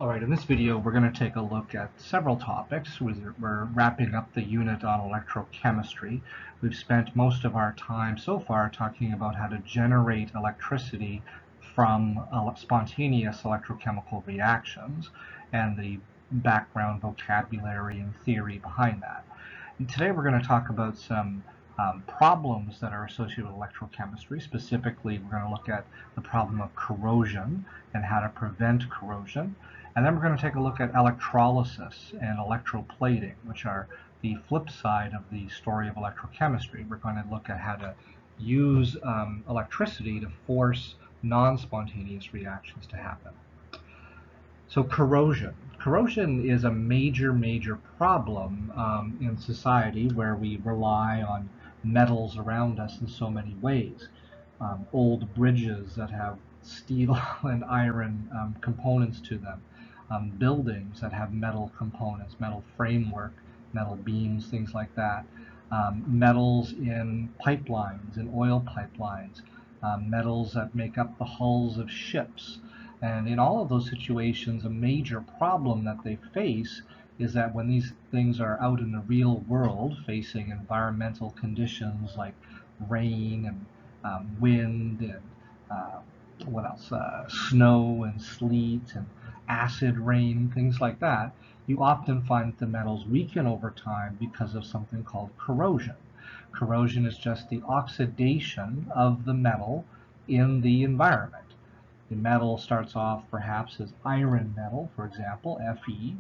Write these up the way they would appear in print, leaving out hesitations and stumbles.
Alright, in this video we're going to take a look at several topics. We're wrapping up the unit on electrochemistry. We've spent most of our time so far talking about how to generate electricity from spontaneous electrochemical reactions and the background vocabulary and theory behind that. And today we're going to talk about some problems that are associated with electrochemistry. Specifically, we're going to look at the problem of corrosion and how to prevent corrosion. And then we're going to take a look at electrolysis and electroplating, which are the flip side of the story of electrochemistry. We're going to look at how to use electricity to force non-spontaneous reactions to happen. So corrosion. Corrosion is a major problem in society where we rely on metals around us in so many ways. Old bridges that have steel and iron components to them. Buildings that have metal components, metal framework, metal beams, things like that. Metals in pipelines, in oil pipelines. Metals that make up the hulls of ships. And in all of those situations, a major problem that they face is that when these things are out in the real world, facing environmental conditions like rain and wind and what else? Snow and sleet and acid rain, things like that, you often find that the metals weaken over time because of something called corrosion. Corrosion is just the oxidation of the metal in the environment. The metal starts off perhaps as iron metal, for example, Fe,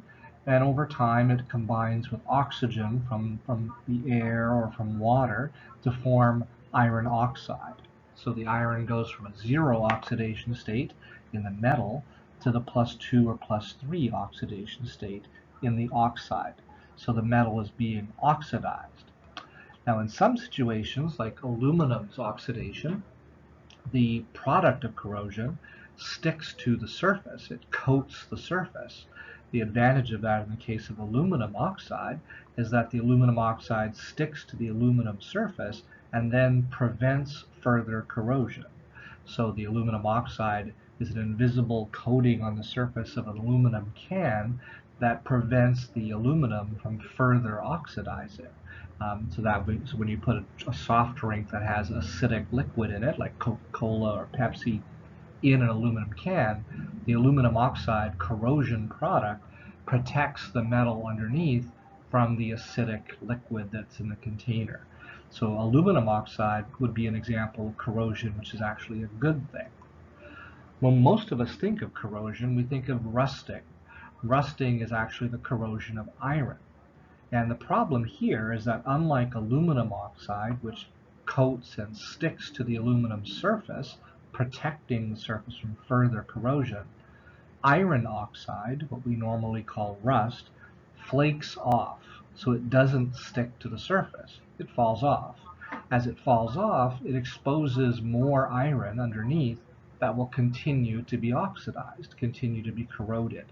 and over time it combines with oxygen from the air or from water to form iron oxide. So the iron goes from a 0 oxidation state in the metal to the +2 or +3 oxidation state in the oxide. So the metal is being oxidized. Now in some situations, like aluminum's oxidation, the product of corrosion sticks to the surface. It coats the surface. The advantage of that in the case of aluminum oxide is that the aluminum oxide sticks to the aluminum surface and then prevents further corrosion. So the aluminum oxide is an invisible coating on the surface of an aluminum can that prevents the aluminum from further oxidizing. So when you put a soft drink that has acidic liquid in it, like Coca-Cola or Pepsi, in an aluminum can, the aluminum oxide corrosion product protects the metal underneath from the acidic liquid that's in the container. So aluminum oxide would be an example of corrosion, which is actually a good thing. When most of us think of corrosion, we think of rusting. Rusting is actually the corrosion of iron. And the problem here is that unlike aluminum oxide, which coats and sticks to the aluminum surface, protecting the surface from further corrosion, iron oxide, what we normally call rust, flakes off, so it doesn't stick to the surface. It falls off. As it falls off, it exposes more iron underneath that will continue to be oxidized, continue to be corroded.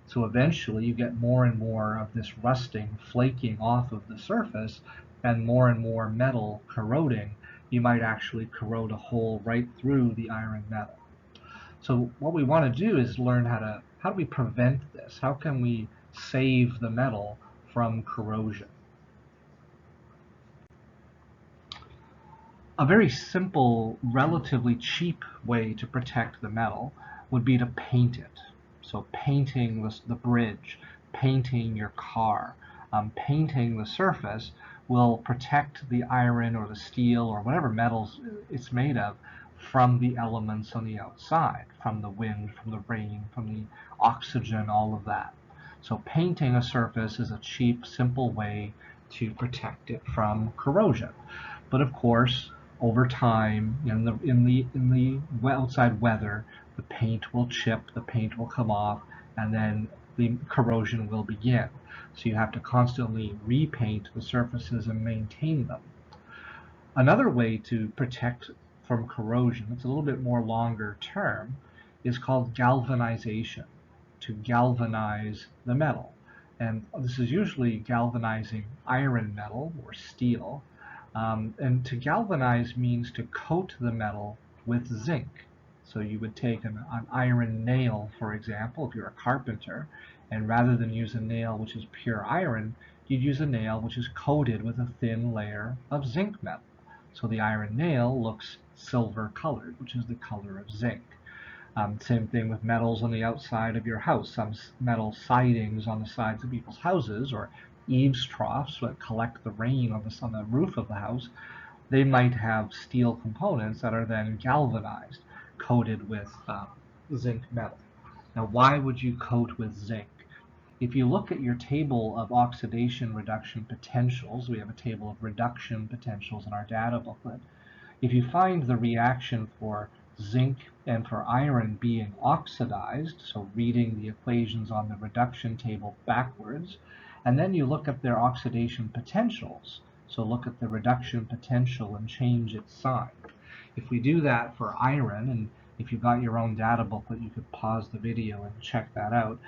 So eventually you get more and more of this rusting flaking off of the surface and more metal corroding. You might actually corrode a hole right through the iron metal. So what we want to do is learn how do we prevent this? How can we save the metal from corrosion? A very simple, relatively cheap way to protect the metal would be to paint it. So painting the bridge, painting your car, painting the surface will protect the iron or the steel or whatever metals it's made of from the elements on the outside, from the wind, from the rain, from the oxygen, all of that. So painting a surface is a cheap, simple way to protect it from corrosion. But of course, over time, in the outside weather, the paint will chip, the paint will come off, and then the corrosion will begin. So you have to constantly repaint the surfaces and maintain them. Another way to protect from corrosion, it's a little bit more longer term, is called galvanization, to galvanize the metal. And this is usually galvanizing iron metal or steel. And to galvanize means to coat the metal with zinc. So you would take an iron nail, for example, if you're a carpenter, and rather than use a nail which is pure iron, you'd use a nail which is coated with a thin layer of zinc metal. So the iron nail looks silver colored, which is the color of zinc. Same thing with metals on the outside of your house. Some metal sidings on the sides of people's houses, or eaves troughs that collect the rain on the roof of the house, they might have steel components that are then galvanized, coated with zinc metal. Now, why would you coat with zinc? If you look at your table of oxidation reduction potentials, we have a table of reduction potentials in our data booklet. If you find the reaction for zinc and for iron being oxidized, so reading the equations on the reduction table backwards, and then you look at their oxidation potentials, so look at the reduction potential and change its sign. If we do that for iron, and if you've got your own data booklet, you could pause the video and check that out.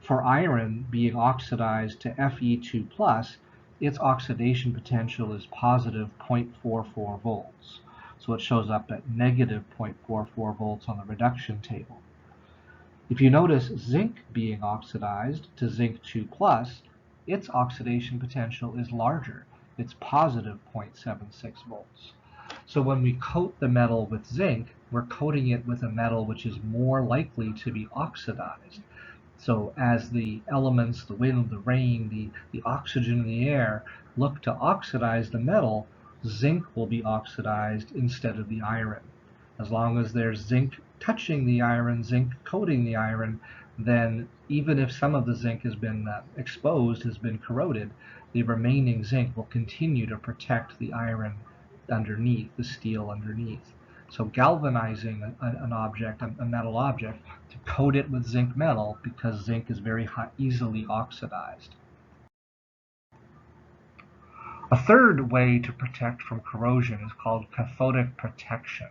For iron being oxidized to Fe2+, its oxidation potential is positive 0.44 volts. So it shows up at negative 0.44 volts on the reduction table. If you notice zinc being oxidized to zinc 2+, its oxidation potential is larger. It's positive 0.76 volts. So when we coat the metal with zinc, we're coating it with a metal which is more likely to be oxidized. So as the elements, the wind, the rain, the oxygen in the air, look to oxidize the metal, zinc will be oxidized instead of the iron. As long as there's zinc touching the iron, zinc coating the iron, then even if some of the zinc has been exposed, has been corroded, the remaining zinc will continue to protect the iron underneath, the steel underneath. So galvanizing an object, a metal object, to coat it with zinc metal, because zinc is very easily oxidized. A third way to protect from corrosion is called cathodic protection.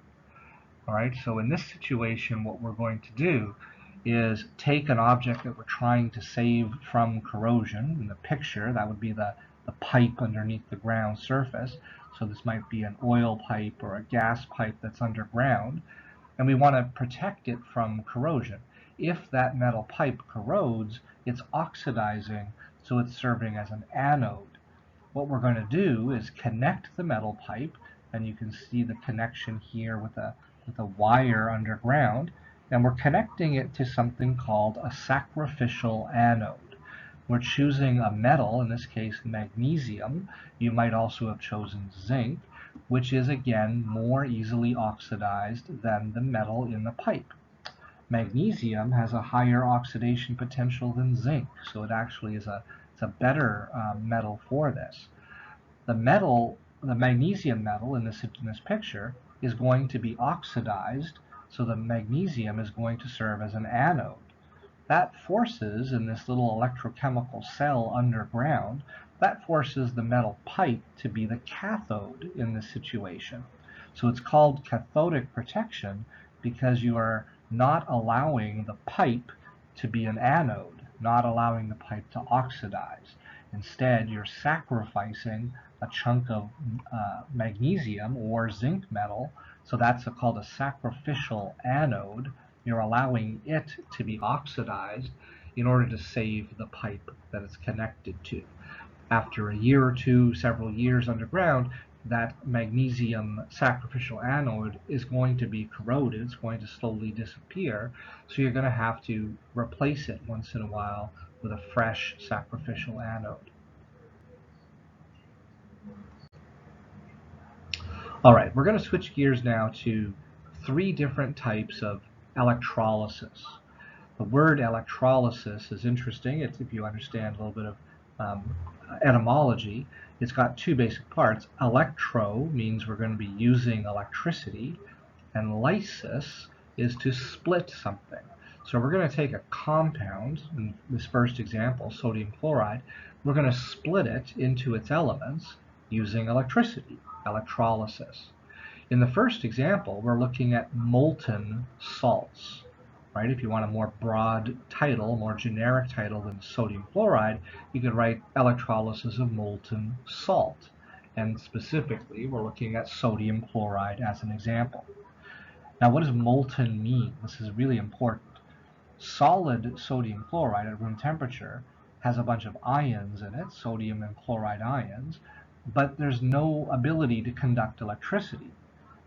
All right, so in this situation, what we're going to do is take an object that we're trying to save from corrosion. In the picture, that would be the pipe underneath the ground surface. So this might be an oil pipe or a gas pipe that's underground, and we want to protect it from corrosion. If that metal pipe corrodes, it's oxidizing, so it's serving as an anode. What we're going to do is connect the metal pipe, and you can see the connection here with a wire underground, and we're connecting it to something called a sacrificial anode. We're choosing a metal, in this case magnesium. You might also have chosen zinc, which is again more easily oxidized than the metal in the pipe. Magnesium has a higher oxidation potential than zinc, so it actually is it's a better metal for this. The magnesium metal in this picture is going to be oxidized, so the magnesium is going to serve as an anode. That forces, in this little electrochemical cell underground, that forces the metal pipe to be the cathode in this situation. So it's called cathodic protection because you are not allowing the pipe to be an anode, not allowing the pipe to oxidize. Instead, you're sacrificing a chunk of magnesium or zinc metal, so that's called a sacrificial anode. You're allowing it to be oxidized in order to save the pipe that it's connected to. After a year or two, several years underground, that magnesium sacrificial anode is going to be corroded, it's going to slowly disappear, so you're going to have to replace it once in a while with a fresh sacrificial anode. Alright, we're going to switch gears now to three different types of electrolysis. The word electrolysis is interesting. It's, if you understand a little bit of etymology, it's got two basic parts. Electro means we're going to be using electricity, and lysis is to split something. So we're going to take a compound, in this first example, sodium chloride, we're going to split it into its elements using electricity, electrolysis. In the first example, we're looking at molten salts. Right? If you want a more broad title, more generic title than sodium chloride, you could write electrolysis of molten salt. And specifically, we're looking at sodium chloride as an example. Now, what does molten mean? This is really important. Solid sodium chloride at room temperature has a bunch of ions in it, sodium and chloride ions, but there's no ability to conduct electricity.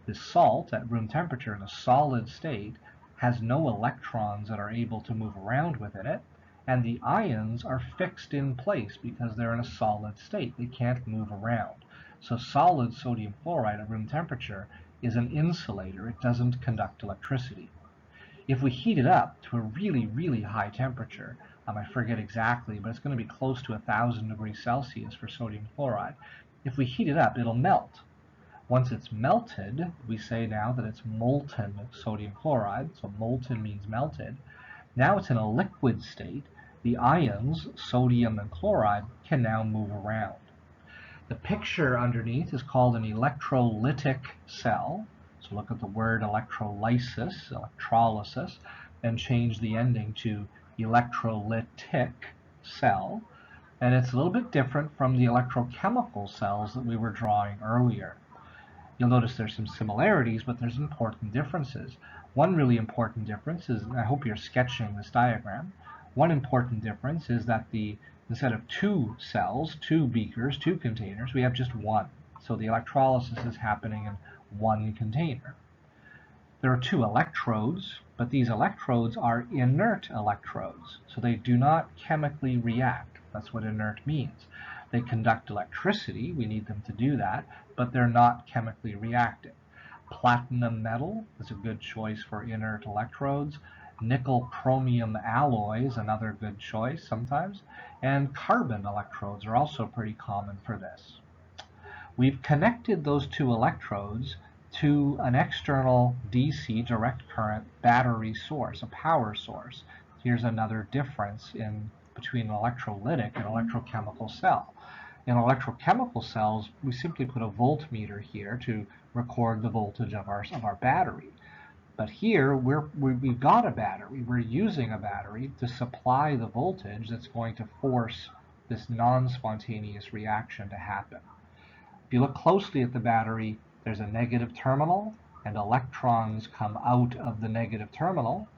This salt at room temperature in a solid state has no electrons that are able to move around within it, and the ions are fixed in place because they're in a solid state. They can't move around. So solid sodium chloride at room temperature is an insulator. It doesn't conduct electricity. If we heat it up to a really, really high temperature, I forget exactly, but it's going to be close to 1,000 degrees Celsius for sodium chloride. If we heat it up, it'll melt. Once it's melted, we say now that it's molten sodium chloride, so molten means melted. Now it's in a liquid state. The ions, sodium and chloride, can now move around. The picture underneath is called an electrolytic cell. So look at the word electrolysis, and change the ending to electrolytic cell. And it's a little bit different from the electrochemical cells that we were drawing earlier. You'll notice there's some similarities, but there's important differences. One really important difference is, and I hope you're sketching this diagram, one important difference is that instead of two cells, two beakers, two containers, we have just one. So the electrolysis is happening in one container. There are two electrodes, but these electrodes are inert electrodes, so they do not chemically react. That's what inert means. They conduct electricity, we need them to do that, but they're not chemically reactive. Platinum metal is a good choice for inert electrodes. Nickel-chromium alloy is another good choice sometimes. And carbon electrodes are also pretty common for this. We've connected those two electrodes to an external DC direct current battery source, a power source. Here's another difference between an electrolytic and electrochemical cell. In electrochemical cells, we simply put a voltmeter here to record the voltage of our battery. But here, we've got a battery. We're using a battery to supply the voltage that's going to force this non-spontaneous reaction to happen. If you look closely at the battery, there's a negative terminal, and electrons come out of the negative terminal,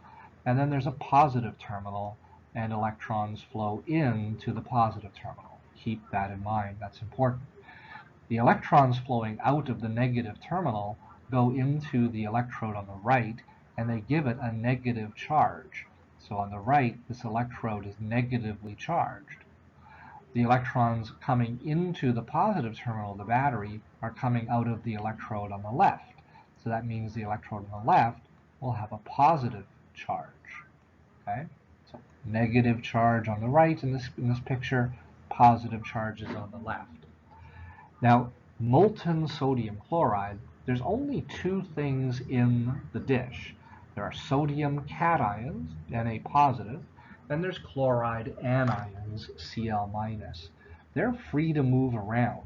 and then there's a positive terminal, and electrons flow into the positive terminal. Keep that in mind, that's important. The electrons flowing out of the negative terminal go into the electrode on the right, and they give it a negative charge. So on the right, this electrode is negatively charged. The electrons coming into the positive terminal of the battery are coming out of the electrode on the left. So that means the electrode on the left will have a positive charge. Okay? So negative charge on the right in this picture, positive charges on the left. Now, molten sodium chloride, there's only two things in the dish. There are sodium cations, Na positive, then there's chloride anions, Cl minus. They're free to move around.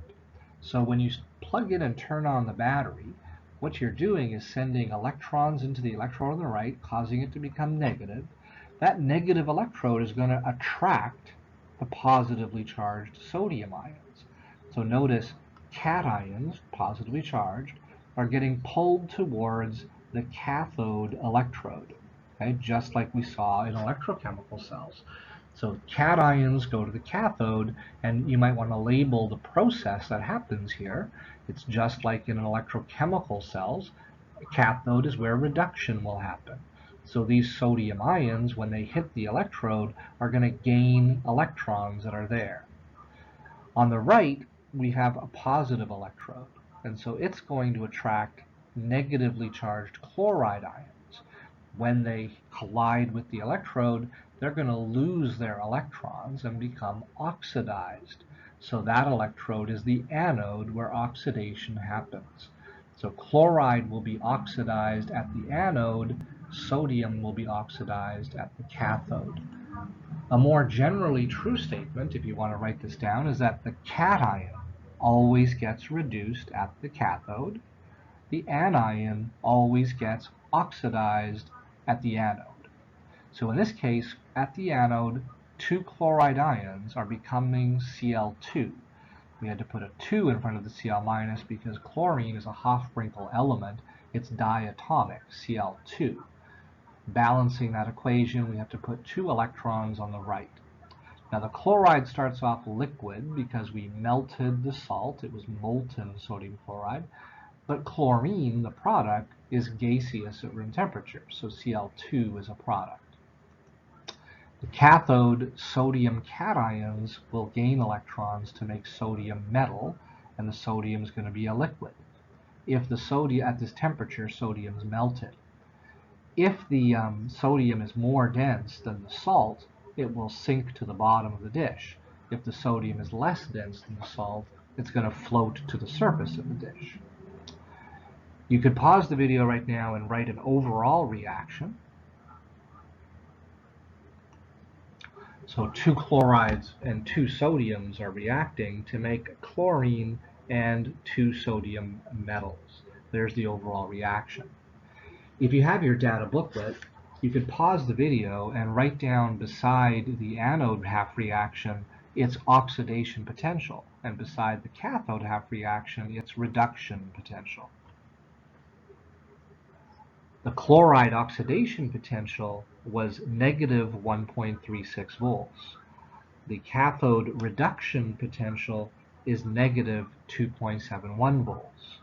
So when you plug in and turn on the battery, what you're doing is sending electrons into the electrode on the right, causing it to become negative. That negative electrode is going to attract the positively charged sodium ions. So notice cations, positively charged, are getting pulled towards the cathode electrode, okay, just like we saw in electrochemical cells. So cations go to the cathode, and you might want to label the process that happens here. It's just like in electrochemical cells. Cathode is where reduction will happen. So these sodium ions, when they hit the electrode, are going to gain electrons that are there. On the right, we have a positive electrode, and so it's going to attract negatively charged chloride ions. When they collide with the electrode, they're going to lose their electrons and become oxidized. So that electrode is the anode where oxidation happens. So chloride will be oxidized at the anode, sodium will be oxidized at the cathode. A more generally true statement, if you want to write this down, is that the cation always gets reduced at the cathode. The anion always gets oxidized at the anode. So in this case, at the anode, two chloride ions are becoming Cl2. We had to put a 2 in front of the Cl- because chlorine is a Hoffman element. it's diatomic, Cl2. Balancing that equation, we have to put 2 electrons on the right. Now the chloride starts off liquid because we melted the salt. It was molten sodium chloride. But chlorine, the product, is gaseous at room temperature, so Cl2 is a product. The cathode sodium cations will gain electrons to make sodium metal, and the sodium is going to be a liquid. If the sodium, at this temperature, sodium is melted. If the sodium is more dense than the salt, it will sink to the bottom of the dish. If the sodium is less dense than the salt, it's going to float to the surface of the dish. You could pause the video right now and write an overall reaction. So 2 chlorides and 2 sodiums are reacting to make chlorine and 2 sodium metals. There's the overall reaction. If you have your data booklet, you could pause the video and write down beside the anode half reaction its oxidation potential, and beside the cathode half reaction its reduction potential. The chloride oxidation potential was negative 1.36 volts. The cathode reduction potential is negative 2.71 volts.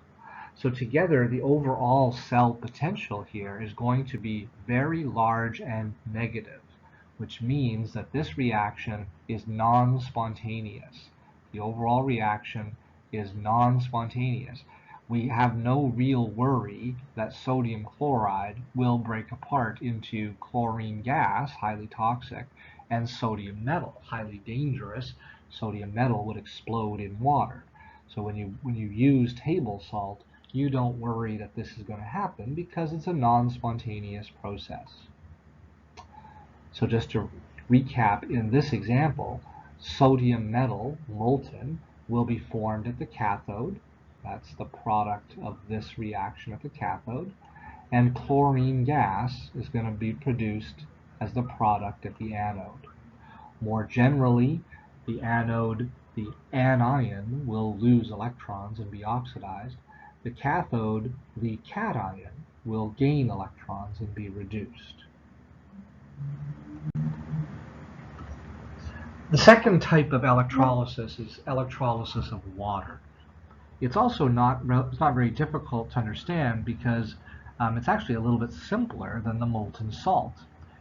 So together, the overall cell potential here is going to be very large and negative, which means that this reaction is non-spontaneous. The overall reaction is non-spontaneous. We have no real worry that sodium chloride will break apart into chlorine gas, highly toxic, and sodium metal, highly dangerous. Sodium metal would explode in water. So when you use table salt, you don't worry that this is going to happen because it's a non-spontaneous process. So just to recap, in this example, sodium metal, molten, will be formed at the cathode. That's the product of this reaction at the cathode. And chlorine gas is going to be produced as the product at the anode. More generally, the anode, the anion, will lose electrons and be oxidized. The cathode, the cation, will gain electrons and be reduced. The second type of electrolysis is electrolysis of water. It's also not very difficult to understand because it's actually a little bit simpler than the molten salt.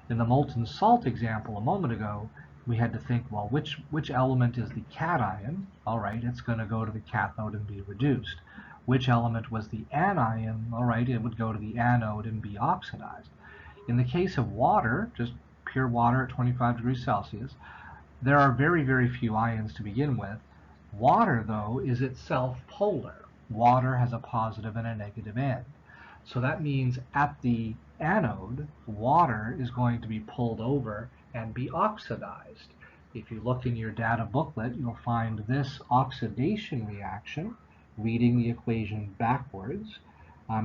In the molten salt example a moment ago, we had to think, well, which element is the cation? All right, it's going to go to the cathode and be reduced. Which element was the anion? All right, it would go to the anode and be oxidized. In the case of water, just pure water at 25 degrees Celsius, there are very, very few ions to begin with. Water, though, is itself polar. Water has a positive and a negative end. So that means at the anode, water is going to be pulled over and be oxidized. If you look in your data booklet, you'll find this oxidation reaction, reading the equation backwards.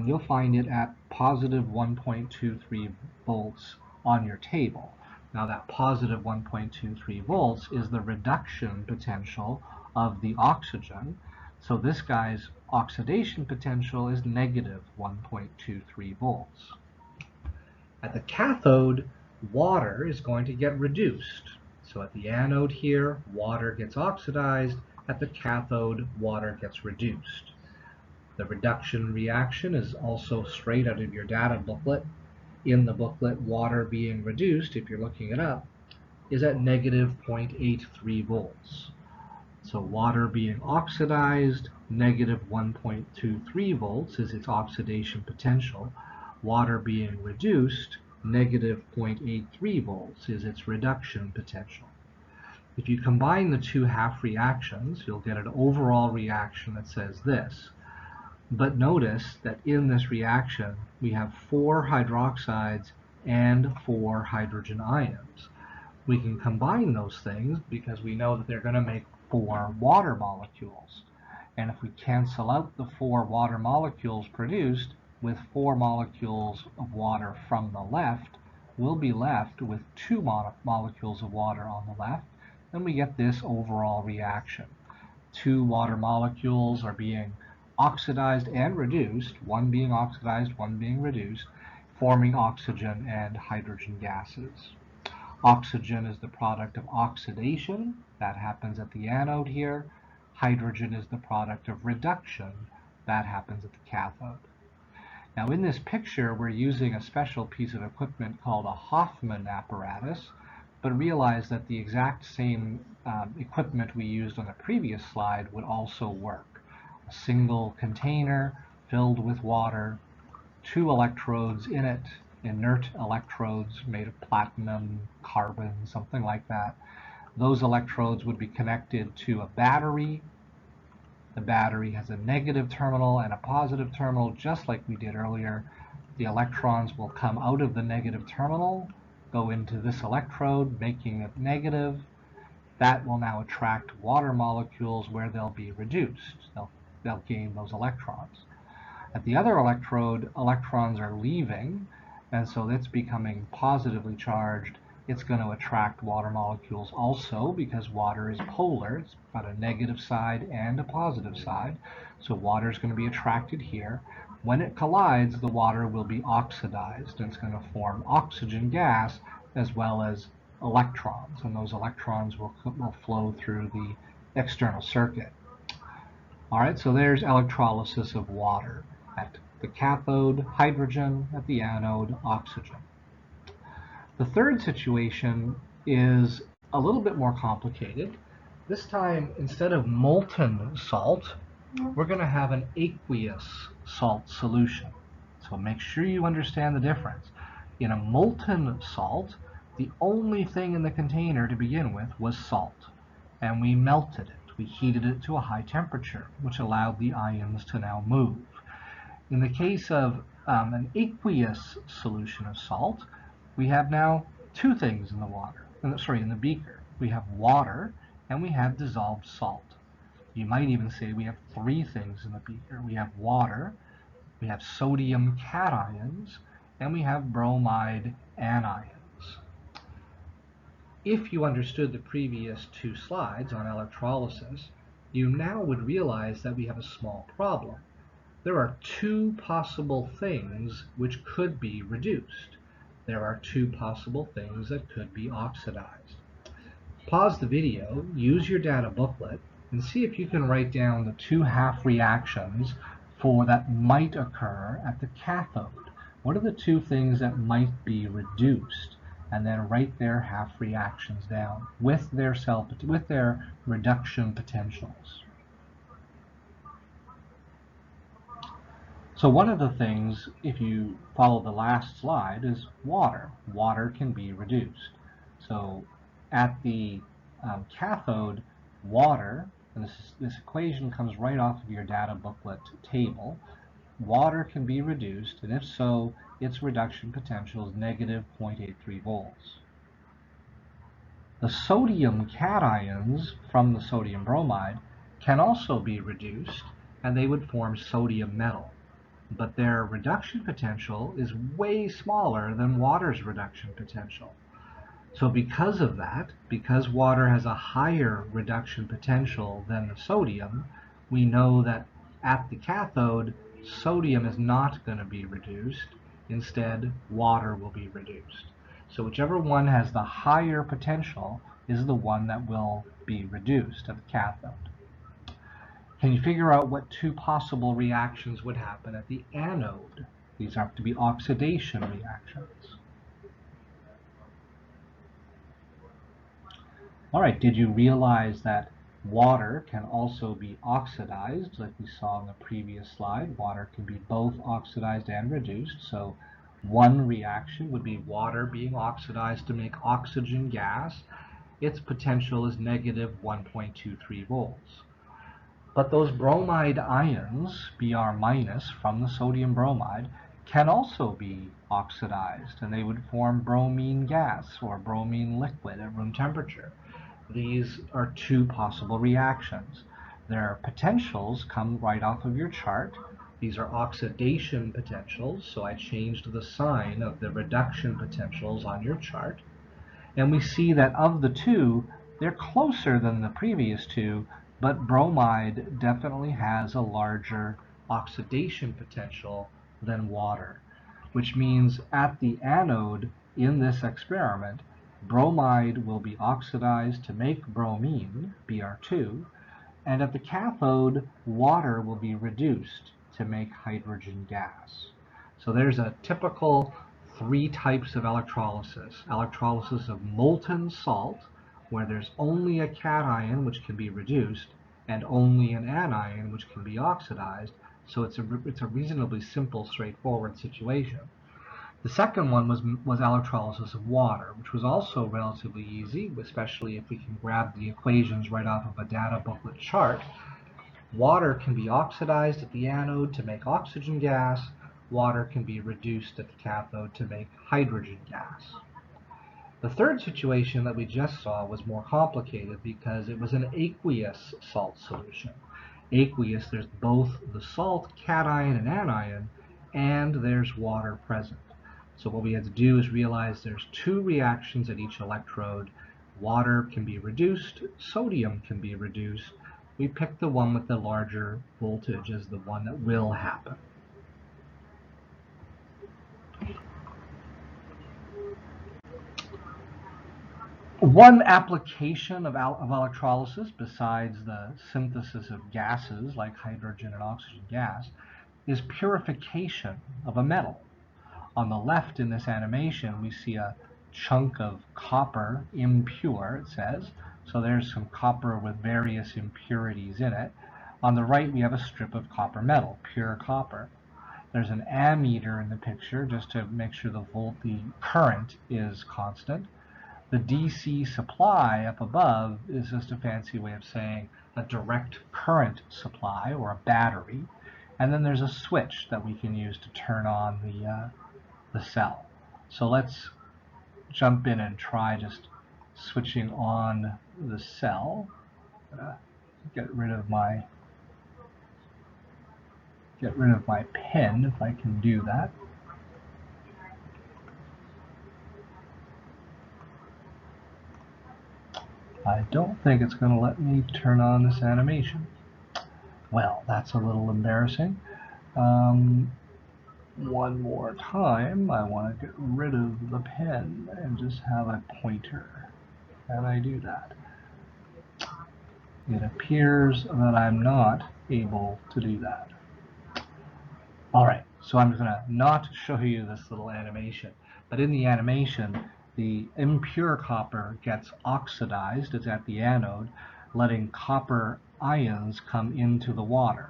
You'll find it at positive 1.23 volts on your table. Now that positive 1.23 volts is the reduction potential of the oxygen. So this guy's oxidation potential is negative 1.23 volts. At the cathode, water is going to get reduced. So at the anode here, water gets oxidized. At the cathode, water gets reduced. The reduction reaction is also straight out of your data booklet. In the booklet, water being reduced, if you're looking it up, is at negative 0.83 volts. So water being oxidized, negative 1.23 volts is its oxidation potential. Water being reduced, negative 0.83 volts is its reduction potential. If you combine the two half reactions, you'll get an overall reaction that says this. But notice that in this reaction, we have 4 hydroxides and 4 hydrogen ions. We can combine those things because we know that they're going to make 4 water molecules. And if we cancel out the 4 water molecules produced with 4 molecules of water from the left, we'll be left with 2 molecules of water on the left, and we get this overall reaction. 2 water molecules are being oxidized and reduced, one being oxidized, one being reduced, forming oxygen and hydrogen gases. Oxygen is the product of oxidation, that happens at the anode here. Hydrogen is the product of reduction, that happens at the cathode. Now in this picture we're using a special piece of equipment called a Hoffman apparatus, but realize that the exact same equipment we used on the previous slide would also work. A single container filled with water, 2 electrodes in it, inert electrodes made of platinum, carbon, something like that. Those electrodes would be connected to a battery. The battery has a negative terminal and a positive terminal, just like we did earlier. The electrons will come out of the negative terminal, go into this electrode, making it negative. That will now attract water molecules where they'll be reduced. They'll gain those electrons. At the other electrode, electrons are leaving, and so it's becoming positively charged. It's going to attract water molecules also, because water is polar. It's got a negative side and a positive side. So water is going to be attracted here. When it collides, the water will be oxidized, and it's going to form oxygen gas as well as electrons, and those electrons will flow through the external circuit. All right, so there's electrolysis of water. At the cathode, hydrogen; at the anode, oxygen. The third situation is a little bit more complicated. This time, instead of molten salt, we're going to have an aqueous salt solution. So make sure you understand the difference. In a molten salt, the only thing in the container to begin with was salt, and we melted it. We heated it to a high temperature, which allowed the ions to now move. In the case of an aqueous solution of salt, we have now 2 things in the beaker. We have water and we have dissolved salt. You might even say we have 3 things in the beaker. We have water, we have sodium cations, and we have bromide anions. If you understood the previous 2 slides on electrolysis, you now would realize that we have a small problem. There are 2 possible things which could be reduced. There are 2 possible things that could be oxidized. Pause the video, use your data booklet, and see if you can write down the 2 half reactions that might occur at the cathode. What are the 2 things that might be reduced? And then write their half reactions down with their reduction potentials. So one of the things, if you follow the last slide, is water. Water can be reduced. So at the cathode, water, and this equation comes right off of your data booklet table, water can be reduced, and if so, its reduction potential is negative 0.83 volts. The sodium cations from the sodium bromide can also be reduced, and they would form sodium metal. But their reduction potential is way smaller than water's reduction potential. So because of that, because water has a higher reduction potential than the sodium, we know that at the cathode, sodium is not going to be reduced. Instead, water will be reduced. So whichever one has the higher potential is the one that will be reduced at the cathode. Can you figure out what 2 possible reactions would happen at the anode? These have to be oxidation reactions. All right, did you realize that water can also be oxidized, like we saw in the previous slide? Water can be both oxidized and reduced. So one reaction would be water being oxidized to make oxygen gas. Its potential is negative 1.23 volts. But those bromide ions, Br- from the sodium bromide, can also be oxidized, and they would form bromine gas or bromine liquid at room temperature. These are 2 possible reactions. Their potentials come right off of your chart. These are oxidation potentials, so I changed the sign of the reduction potentials on your chart. And we see that of the 2, they're closer than the previous 2, but bromide definitely has a larger oxidation potential than water, which means at the anode in this experiment, bromide will be oxidized to make bromine, Br2, and at the cathode, water will be reduced to make hydrogen gas. So there's a typical 3 types of electrolysis. Electrolysis of molten salt, where there's only a cation which can be reduced, and only an anion which can be oxidized. So it's a reasonably simple, straightforward situation. The second one was electrolysis of water, which was also relatively easy, especially if we can grab the equations right off of a data booklet chart. Water can be oxidized at the anode to make oxygen gas. Water can be reduced at the cathode to make hydrogen gas. The third situation that we just saw was more complicated because it was an aqueous salt solution. Aqueous, there's both the salt, cation, and anion, and there's water present. So what we had to do is realize there's 2 reactions at each electrode. Water can be reduced, sodium can be reduced. We picked the one with the larger voltage as the one that will happen. One application of electrolysis, besides the synthesis of gases like hydrogen and oxygen gas, is purification of a metal. On the left in this animation, we see a chunk of copper, impure, it says. So there's some copper with various impurities in it. On the right, we have a strip of copper metal, pure copper. There's an ammeter in the picture just to make sure the current is constant. The DC supply up above is just a fancy way of saying a direct current supply or a battery. And then there's a switch that we can use to turn on the cell. So let's jump in and try just switching on the cell. Get rid of my pen if I can do that. I don't think it's going to let me turn on this animation. Well, that's a little embarrassing. One more time, I want to get rid of the pen and just have a pointer. Can I do that? It appears that I'm not able to do that. Alright, so I'm going to not show you this little animation, but in the animation, the impure copper gets oxidized, it's at the anode, letting copper ions come into the water.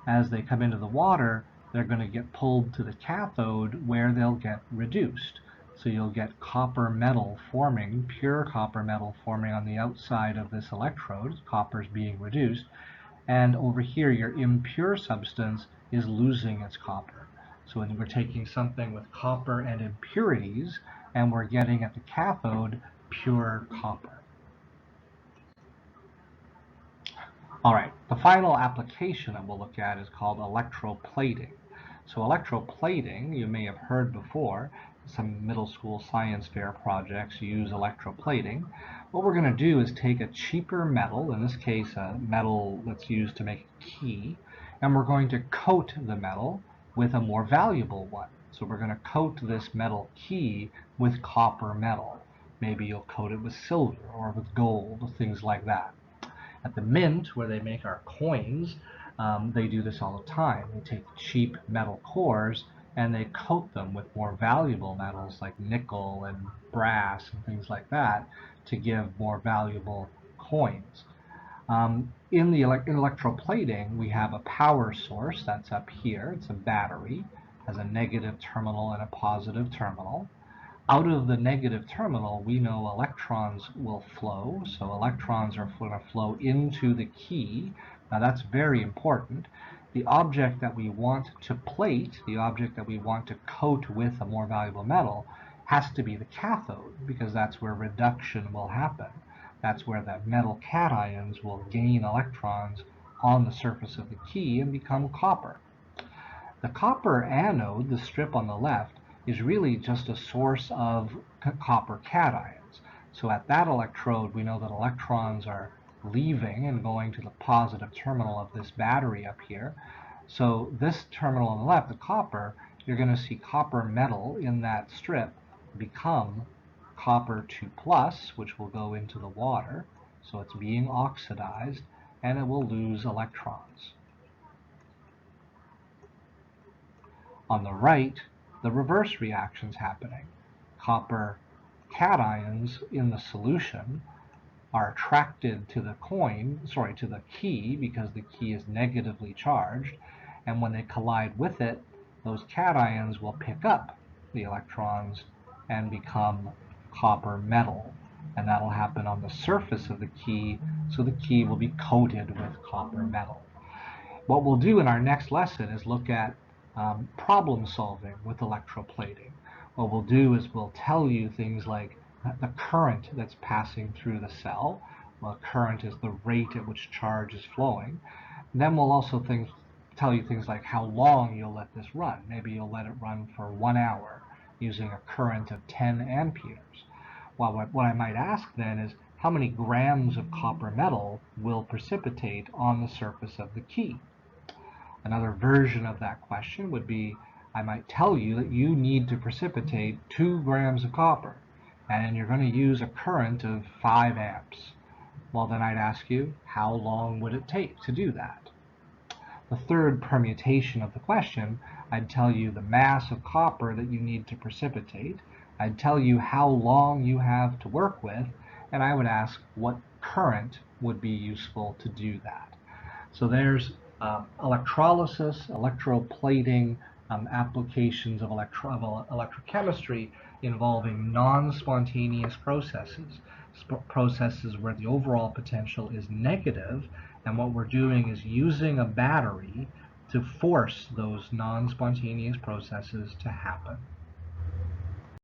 As they come into the water, they're going to get pulled to the cathode where they'll get reduced. So you'll get copper metal forming, pure copper metal forming on the outside of this electrode, copper's being reduced, and over here your impure substance is losing its copper. So when we're taking something with copper and impurities, and we're getting at the cathode pure copper. Alright, the final application that we'll look at is called electroplating. So electroplating, you may have heard before, some middle school science fair projects use electroplating. What we're going to do is take a cheaper metal, in this case a metal that's used to make a key, and we're going to coat the metal with a more valuable one. So we're going to coat this metal key with copper metal. Maybe you'll coat it with silver or with gold, or things like that. At the Mint, where they make our coins, they do this all the time. They take cheap metal cores and they coat them with more valuable metals like nickel and brass and things like that to give more valuable coins. In electroplating, we have a power source that's up here. It's a battery, has a negative terminal and a positive terminal. Out of the negative terminal, we know electrons will flow, so electrons are going to flow into the key. Now that's very important. The object that we want to plate, the object that we want to coat with a more valuable metal, has to be the cathode, because that's where reduction will happen. That's where the metal cations will gain electrons on the surface of the key and become copper. The copper anode, the strip on the left, is really just a source of copper cations. So at that electrode, we know that electrons are leaving and going to the positive terminal of this battery up here. So this terminal on the left, the copper, you're going to see copper metal in that strip become copper 2+, which will go into the water. So it's being oxidized, and it will lose electrons. On the right, the reverse reaction's happening. Copper cations in the solution are attracted to to the key, because the key is negatively charged, and when they collide with it, those cations will pick up the electrons and become copper metal, and that'll happen on the surface of the key, so the key will be coated with copper metal. What we'll do in our next lesson is look at problem solving with electroplating. What we'll do is we'll tell you things like the current that's passing through the cell. Well, current is the rate at which charge is flowing. And then we'll also tell you things like how long you'll let this run. Maybe you'll let it run for 1 hour using a current of 10 amperes. Well, what I might ask then is how many grams of copper metal will precipitate on the surface of the key? Another version of that question would be, I might tell you that you need to precipitate 2 grams of copper, and you're going to use a current of 5 amps. Well, then I'd ask you, how long would it take to do that? The third permutation of the question, I'd tell you the mass of copper that you need to precipitate, I'd tell you how long you have to work with, and I would ask what current would be useful to do that. So there's electrolysis, electroplating, applications of electrochemistry involving non-spontaneous processes, processes where the overall potential is negative, and what we're doing is using a battery to force those non-spontaneous processes to happen.